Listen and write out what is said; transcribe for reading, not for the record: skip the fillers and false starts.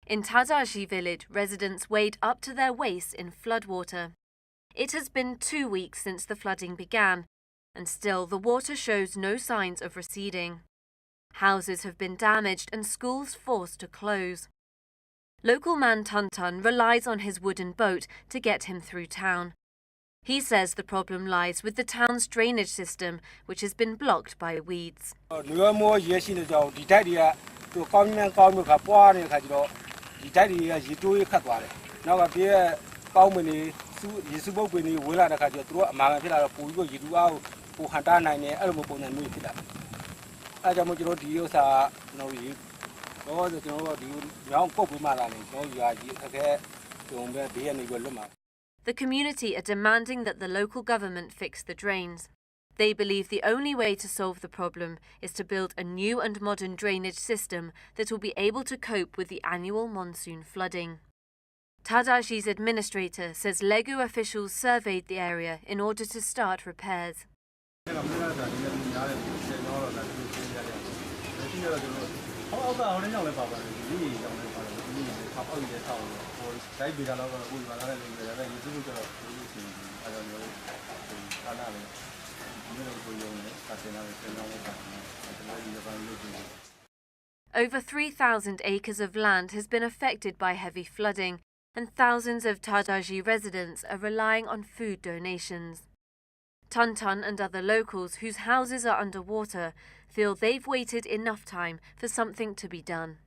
In Tadagyi village, residents wade up to their waists in floodwater. It has been 2 weeks since the flooding began, and still the water shows no signs of receding. Houses have been damaged and schools forced to close. Local man Tun relies on his wooden boat to get him through town. He says the problem lies with the town's drainage system, which has been blocked by weeds. The community are demanding that the local government fix the drains. They believe the only way to solve the problem is to build a new and modern drainage system that will be able to cope with the annual monsoon flooding. Tadagyi's administrator says Hlegu officials surveyed the area in order to start repairs. Over 3,000 acres of land has been affected by heavy flooding, and thousands of Tadagyi residents are relying on food donations. Tun and other locals whose houses are underwater feel they've waited enough time for something to be done.